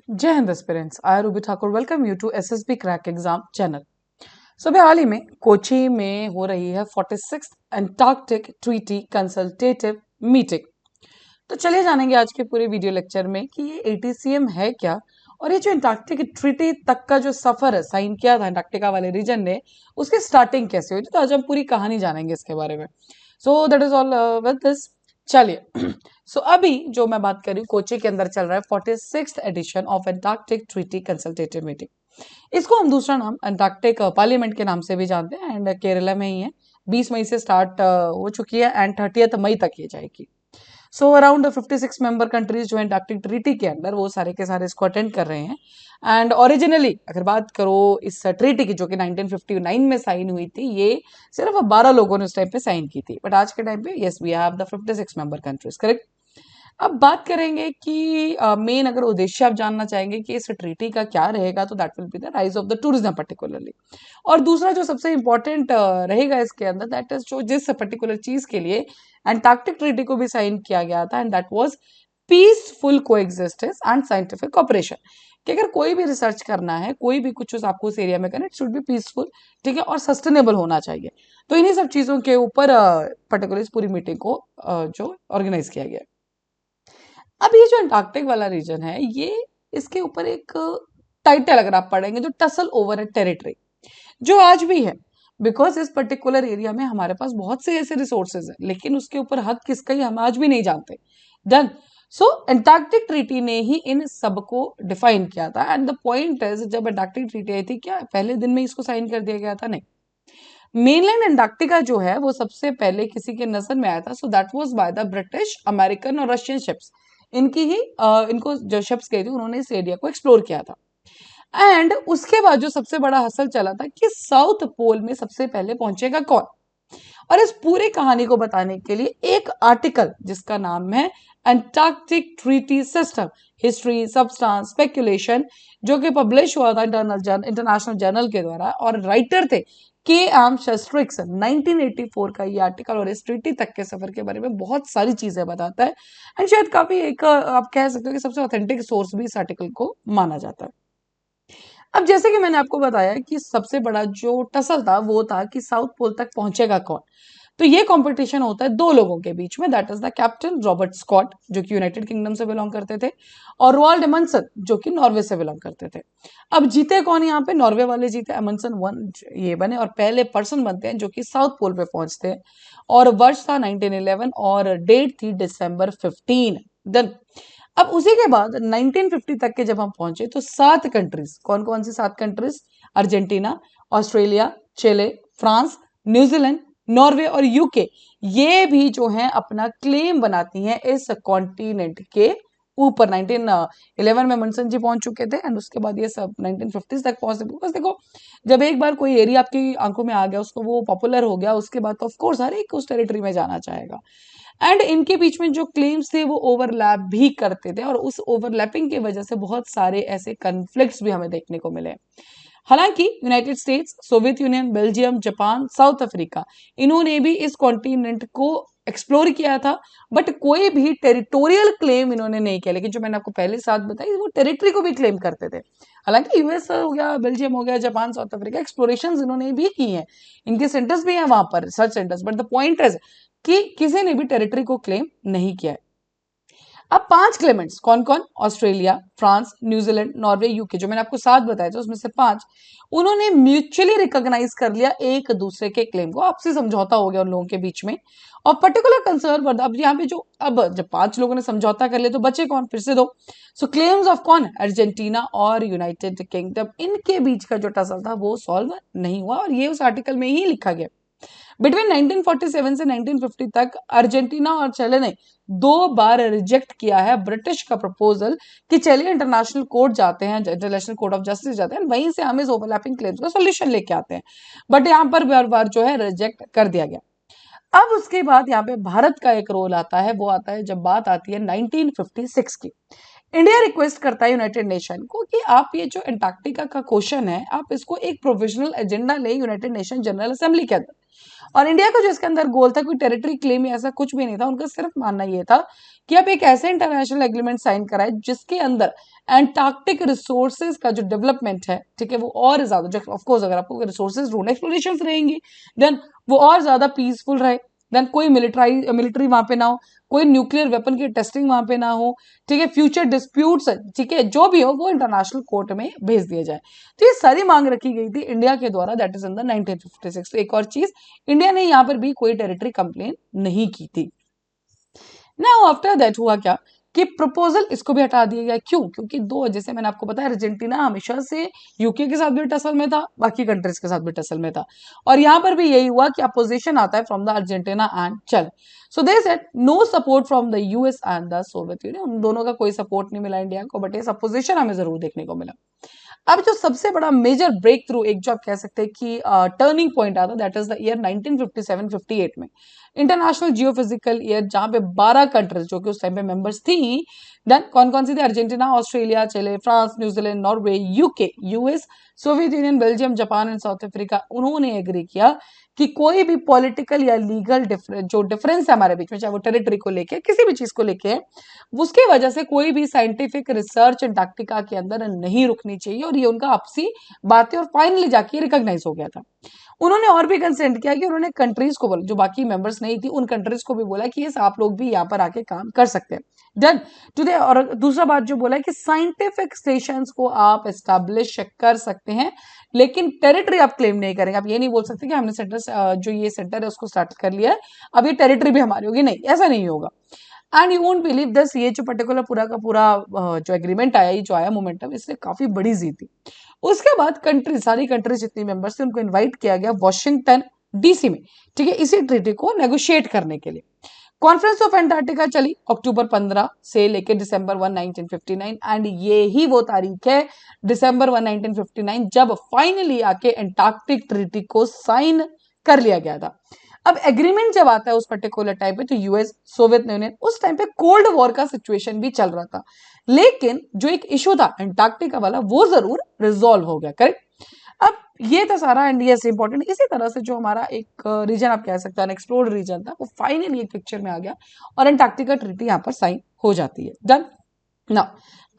जय हिंद aspirants, I Ruby Thakur welcome you to SSB crack exam channel. सुबह हाल ही में कोची में हो रही है 46th Antarctic treaty consultative meeting. तो चलिए जानेंगे आज के पूरे वीडियो लेक्चर में कि ये एटीसीएम है क्या, और ये जो एंटार्क्टिक ट्रीटी तक का जो सफर है साइन किया था अंटार्कटिका वाले रीजन ने, उसकी स्टार्टिंग कैसे हुई थी। तो आज हम पूरी कहानी जानेंगे इसके बारे में। सो that is all with this. चलिए सो अभी जो मैं बात कर रही हूँ, कोची के अंदर चल रहा है 46th edition of Antarctic treaty consultative meeting. इसको हम दूसरा नाम अंटार्कटिक पार्लियामेंट के नाम से भी जानते हैं एंड केरला में ही है। 20 मई से स्टार्ट हो चुकी है एंड 30 मई तक ये जाएगी। सो अराउंड 56 मेंबर कंट्रीज जो एंटार्क्टिक ट्रीटी के अंदर, वो सारे के सारे इसको अटेंड कर रहे हैं। एंड ओरिजिनली अगर बात करो इस ट्रीटी की, जो कि 1959 में साइन हुई थी, ये सिर्फ 12 लोगों ने उस टाइम पे साइन की थी, बट आज के टाइम पे yes we have the 56 member countries, correct. अब बात करेंगे कि मेन अगर उद्देश्य आप जानना चाहेंगे कि इस ट्रीटी का क्या रहेगा, तो that will be the rise of the tourism particularly. और दूसरा जो सबसे इंपॉर्टेंट रहेगा इसके अंदर, दैट इज जो जिस पर्टिकुलर चीज के लिए एंटार्क्टिक ट्रीटी को भी साइन किया गया था, and that was peaceful coexistence and scientific cooperation. कि अगर कोई भी रिसर्च करना है, कोई भी कुछ आपको उस एरिया में करना है, इट शुड बी पीसफुल, ठीक है, और सस्टेनेबल होना चाहिए। तो इन्हीं सब चीजों के ऊपर पर्टिकुलर इस पूरी मीटिंग को जो ऑर्गेनाइज किया गया। अब ये जो अंटार्कटिक वाला रीजन है, ये इसके ऊपर एक टाइटल अगर आप पढ़ेंगे, जो टसल ओवर ए टेरिटरी, जो आज भी है। बिकॉज इस पर्टिकुलर एरिया में हमारे पास बहुत से ऐसे रिसोर्सेज हैं, लेकिन उसके ऊपर हक किसका ही हम आज भी नहीं जानते। डन। सो एंटार्क्टिक ट्रीटी ने ही इन सबको डिफाइन किया था। एंड द पॉइंट इज, जब एंटार्क्टिक ट्रीटी आई थी, क्या पहले दिन में इसको साइन कर दिया गया था? नहीं। मेनलैंड अंटार्कटिका जो है वो सबसे पहले किसी के नजर में आया था। So that was by the British, American और रशियन शिप्स। इनकी ही इनको जो शिप्स गई थी, उन्होंने इस एरिया को एक्सप्लोर किया था। एंड उसके बाद जो सबसे बड़ा हसल चला था कि साउथ पोल में सबसे पहले पहुंचेगा कौन। और इस पूरी कहानी को बताने के लिए एक आर्टिकल जिसका नाम है Antarctic treaty system, history, substance, speculation, जो कि पब्लिश हुआ था इंटरनेशनल जर्नल के द्वारा, और राइटर थे के एम शस्ट्रिक्स। 1984 का ये आर्टिकल, और इस ट्रीटी तक के सफर के बारे में बहुत सारी चीजें बताता है। एंड शायद काफी एक आप कह सकते हो कि सबसे ऑथेंटिक सोर्स भी इस आर्टिकल को माना जाता है। अब जैसे कि मैंने आपको बताया कि सबसे बड़ा जो टसल था वो था कि साउथ पोल तक पहुंचेगा कौन। तो ये कंपटीशन होता है दो लोगों के बीच में, that is the captain Robert Scott, जो कि यूनाइटेड किंगडम से बिलोंग करते थे, और रोआल्ड एमंडसन, जो कि नॉर्वे से बिलोंग करते थे। अब जीते कौन यहाँ पे? नॉर्वे वाले जीते, एमंडसन वन ये बने और पहले पर्सन बनते हैं जो कि साउथ पोल पे पहुंचते हैं। और वर्ष था 1911 और डेट थी दिसंबर 15। देन अब उसी के बाद 1950 तक के जब हम पहुंचे, तो 7 कंट्रीज, कौन कौन सी 7 कंट्रीज? अर्जेंटीना, ऑस्ट्रेलिया, चिले, फ्रांस, न्यूजीलैंड, नॉर्वे और यूके, ये भी जो है अपना क्लेम बनाती हैं इस कॉन्टिनेंट के ऊपर। 1911 में मनसन जी पहुंच चुके थे, एंड उसके बाद ये सब 1950 तक पहुंचे। बिकॉज देखो, जब एक बार कोई एरिया आपकी आंखों में आ गया, उसको वो पॉपुलर हो गया, उसके बाद तो ऑफ कोर्स हर एक उस टेरिटरी में जाना चाहेगा। एंड इनके बीच में जो क्लेम्स थे वो ओवरलैप भी करते थे, और उस ओवरलैपिंग की वजह से बहुत सारे ऐसे कन्फ्लिक्ट्स भी हमें देखने को मिले। हालांकि United states, Soviet union, Belgium, Japan, south Africa, इन्होंने भी इस कॉन्टिनेंट को एक्सप्लोर किया था, बट कोई भी टेरिटोरियल क्लेम इन्होंने नहीं किया। लेकिन जो मैंने आपको पहले साथ बताई, वो टेरिटरी को भी क्लेम करते थे। हालांकि यूएस हो गया, बेल्जियम हो गया, जापान, साउथ अफ्रीका, एक्सप्लोरेशन इन्होंने भी की है, इनके सेंटर्स भी हैं वहां पर, research centres. But the point is कि किसी ने भी टेरिटरी को क्लेम नहीं किया है। अब 5 क्लेमेंट्स कौन कौन? Australia, France, New Zealand, Norway, UK, जो मैंने आपको 7 बताया था उसमें से 5 उन्होंने म्यूचुअली रिकॉग्नाइज कर लिया एक दूसरे के क्लेम को। आपसी समझौता हो गया उन लोगों के बीच में। और पर्टिकुलर कंसर्न, अब यहाँ पे जो अब जब 5 लोगों ने समझौता कर लिया, तो बचे कौन? फिर से 2। सो क्लेम्स ऑफ कौन? अर्जेंटीना और यूनाइटेड किंगडम, इनके बीच का जो टसल था वो सॉल्व नहीं हुआ, और ये उस आर्टिकल में ही लिखा गया। बिटवीन 1947 से 1950 तक अर्जेंटीना और चिली ने 2 बार रिजेक्ट किया है ब्रिटिश का प्रपोजल कि चलिए इंटरनेशनल कोर्ट जाते हैं, इंटरनेशनल कोर्ट ऑफ जस्टिस जाते हैं, वहीं से हम इस ओवरलैपिंग क्लेम्स का सॉल्यूशन लेके आते हैं। बट यहाँ पर बार बार जो है रिजेक्ट कर दिया गया। अब उसके बाद यहाँ पे भारत का एक रोल आता है, वो आता है जब बात आती है 1956 की। इंडिया रिक्वेस्ट करता है यूनाइटेड नेशन को कि आप ये जो एंटार्क्टिका का क्वेश्चन है आप इसको एक प्रोविजनल एजेंडा ले यूनाइटेड नेशन जनरल असेंबली के अंदर। और इंडिया का जो इसके अंदर गोल था, कोई टेरिटरी क्लेम या ऐसा कुछ भी नहीं था, उनका सिर्फ मानना ये था कि आप एक ऐसे इंटरनेशनल एग्रीमेंट साइन कराए जिसके अंदर एंटार्क्टिक रिसोर्सेज का जो डेवलपमेंट है, ठीक है, वो और ज्यादा, ऑफ कोर्स अगर आपको रिसोर्सेज ढूंढने एक्सप्लोरेशन रहेंगी देन वो और ज्यादा पीसफुल रहे, देन कोई मिलिट्री वहां पे ना हो, कोई न्यूक्लियर वेपन की टेस्टिंग वहां पे ना हो, ठीक है, फ्यूचर डिस्प्यूट्स, ठीक है, जो भी हो वो इंटरनेशनल कोर्ट में भेज दिया जाए। तो ये सारी मांग रखी गई थी इंडिया के द्वारा, दैट इज इन द 1956। तो एक और चीज, इंडिया ने यहाँ पर भी कोई टेरिटरी कंप्लेन नहीं की थी। नाउ आफ्टर दैट हुआ क्या कि प्रपोजल इसको भी हटा दिया गया। क्यों? क्योंकि दो, जैसे मैंने आपको बताया, अर्जेंटीना हमेशा से यूके के साथ भी टसल में था, बाकी कंट्रीज के साथ भी टसल में था, और यहां पर भी यही हुआ कि अपोजिशन आता है फ्रॉम द अर्जेंटीना एंड चल। So they said no support from the US and the Soviet Union. उन दोनों का कोई सपोर्ट नहीं मिला इंडिया को, बट इस अपोजिशन हमें जरूर देखने को मिला। अब जो सबसे बड़ा मेजर ब्रेक थ्रू, एक जो आप कह सकते हैं कि टर्निंग पॉइंट आता, दैट इज द ईयर 1957-58 में, इंटरनेशनल जियोफिजिकल ईयर, जहां पे 12 कंट्रीज जो कि उस टाइम पे मेंबर्स थी, देन कौन कौन सी थी? Argentina, Australia, Chile, France, New Zealand, Norway, UK, US, Soviet union, Belgium, Japan and south Africa. उन्होंने एग्री किया कि कोई भी पॉलिटिकल या लीगल जो डिफरेंस है हमारे बीच में, चाहे वो टेरिटरी को लेके, किसी भी चीज को लेके, उसकी वजह से कोई भी साइंटिफिक रिसर्च अंटार्कटिका के अंदर नहीं रुकनी चाहिए, और ये उनका आपसी बातें, और फाइनली जाके रिकॉग्नाइज हो गया था। उन्होंने और भी कंसेंट किया कि उन्होंने कंट्रीज को बोला, जो बाकी मेंबर्स नहीं थी उन कंट्रीज को भी बोला कि ये आप लोग भी यहाँ पर आके काम कर सकते हैं, डन टुडे। और दूसरा बात जो बोला है कि साइंटिफिक स्टेशंस को आप एस्टैब्लिश कर सकते हैं, लेकिन टेरिटरी आप क्लेम नहीं करेंगे। आप ये नहीं बोल सकते कि हमने सेंटर, जो ये सेंटर है उसको स्टार्ट कर लिया है, अब ये टेरिटरी भी हमारी होगी, नहीं, ऐसा नहीं होगा। And you won't believe this, ये जो पर्टिकुलर पूरा का पूरा जो एग्रीमेंट आया, ये जो आया मोमेंटम, इसने काफी बड़ी जीत थी। उसके बाद कंट्री, सारी कंट्रीज जितनी मेंबर्स थे, उनको इनवाइट किया गया वॉशिंगटन डीसी में, ठीक है, इसी ट्रीटी को नेगोशिएट करने के लिए। कॉन्फ्रेंस ऑफ एंटार्क्टिका चली अक्टूबर 15 से लेकर दिसंबर 1 1959, एंड ये ही वो तारीख है, दिसंबर 1 1959, जब फाइनली आके एंटार्क्टिक ट्रीटी को साइन कर लिया गया था। अब एग्रीमेंट जब आता है उस पर्टिकुलर टाइम पे, तो यूएस, सोवियत यूनियन, उस टाइम पे कोल्ड वॉर का सिचुएशन भी चल रहा था, लेकिन जो एक इशू था एंटार्क्टिका वाला, वो जरूर रिजॉल्व हो गया, करेक्ट। अब ये था सारा, एंड ये इंपॉर्टेंट। इसी तरह से जो हमारा एक रीजन आप कह सकते हैं अनएक्सप्लोर्ड रीजन था, वो फाइनली एक पिक्चर में आ गया, और एंटार्क्टिका ट्रीटी यहाँ पर साइन हो जाती है, डन। ना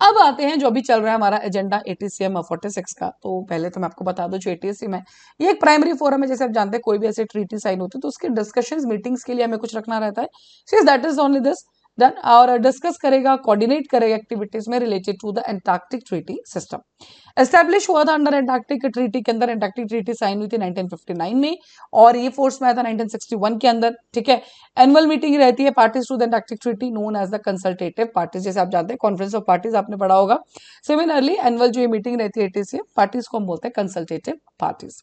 अब आते हैं जो अभी चल रहा है हमारा एजेंडा एटीसीएम 46 का। तो पहले तो मैं आपको बता दूं, जो एटीसीएम है ये एक प्राइमरी फोरम है, जैसे आप जानते हैं कोई भी ऐसे ट्रीटी साइन होती है तो उसके डिस्कशंस, मीटिंग्स के लिए हमें कुछ रखना रहता है, so that is only this, done. और डिस्कस करेगा, कोऑर्डिनेट करेगा एक्टिविटीज में related to the Antarctic treaty system. Establish हुआ था अंडर एंटार्क्टिक ट्रीटी के अंदर, एंटार्क्टिक ट्रीटी साइन हुई थी 1959 में, और ये फोर्स में आया था 1961 के अंदर, ठीक है। एनुअल मीटिंग रहती है parties to the Antarctic treaty known as the consultative parties, जैसे आप जानते हैं कॉन्फ्रेंस ऑफ पार्टीज आपने पढ़ा होगा। सिमिलरली एनुअल जो ये मीटिंग रहती है एटीसीएम पार्टीज को हम बोलते हैं कंसल्टेटिव पार्टीज।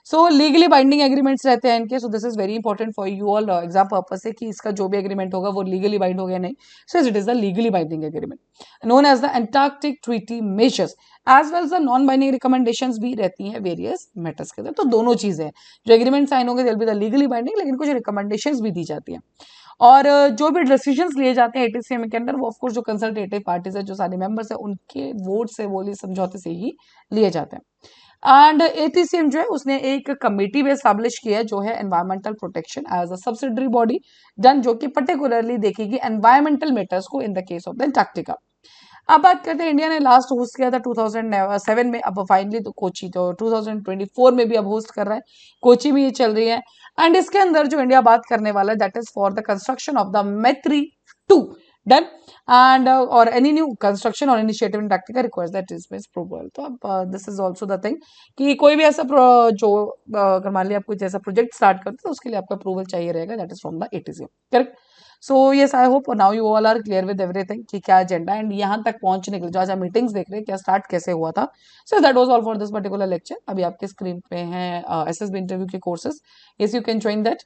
सो लीगली बाइंडिंग एग्रीमेंट्स रहते हैं इनके, so this is very important for you all exam purpose से, कि इसका जो भी एग्रीमेंट होगा वो लीगली बाइंड हो गया नहीं, so it is the legally binding agreement known as the Antarctic treaty measures, as well as the non binding recommendations भी रहती हैं वेरियस मैटर्स के अंदर। तो दोनों चीजें, जो एग्रीमेंट साइन होंगे दिल बी द लीगली बाइंडिंग, लेकिन कुछ रिकमेंडेशंस भी दी जाती हैं, और जो भी डिसीजंस लिए जाते हैं एटीसीएम के अंदर, वो ऑफ कोर्स जो कंसल्टेटिव पार्टीज है, जो सारे मेंबर्स है, उनके वोट से, बोली समझौते से ही लिए जाते हैं। एंड एटीसीएम जो है उसने एक कमेटी भी एस्टैब्लिश किया है, जो है environmental protection as a subsidiary body, done, जो कि पर्टिकुलरली देखेगी एनवायरमेंटल मैटर्स को in the case of the Antarctica. अब बात करते हैं, इंडिया ने लास्ट होस्ट किया था 2007 में, अब फाइनली तो कोची, तो 2024 में भी अब होस्ट कर रहा है, कोची में ये चल रही है। एंड इसके अंदर जो इंडिया बात करने वाला है, that is for the construction of the मैत्री 2, डन, एंड और एनी न्यू कंस्ट्रक्शन और initiative in Antarctica requires that is approval. तो अब this is also the thing कि कोई भी ऐसा जो अगर मान लिया आप कुछ ऐसा प्रोजेक्ट स्टार्ट करते हो तो उसके लिए आपका अप्रूवल चाहिए रहेगा, that is from the ATCM, correct. So yes, I hope now you all are clear with everything कि क्या एजेंडा, एंड यहाँ तक पहुंचने के लिए जो आज हम मीटिंग्स देख रहे हैं, क्या स्टार्ट कैसे हुआ था। So that was all for this particular lecture. अभी आपके स्क्रीन पे हैं एसएसबी इंटरव्यू के courses, yes you can join that.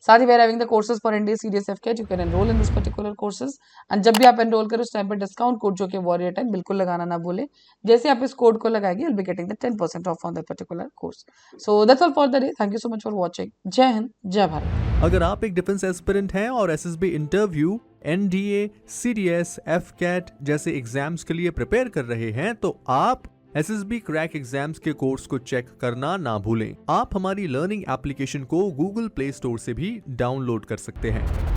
साथ ही we having the courses for NDA CDS AFCAT, you can enroll in this particular courses, and जब भी आप एनरोल करें उस टाइम पर डिस्काउंट कोड जो कि वॉरियर 10 बिल्कुल लगाना ना भूले। जैसे आप इस कोड को लगाएंगे you will be getting the 10% of on that particular course. So that's all for the day, thank you so much for watching. जय हिंद, जय भारत। अगर आप एक डिफेंस एस्पिरेंट हैं और SSB interview, NDA, CDS, FCAT जैसे एग्जाम्स के लिए प्रिपेयर कर रहे हैं तो आप SSB क्रैक एग्जाम्स के कोर्स को चेक करना ना भूलें। आप हमारी लर्निंग एप्लीकेशन को गूगल प्ले स्टोर से भी डाउनलोड कर सकते हैं।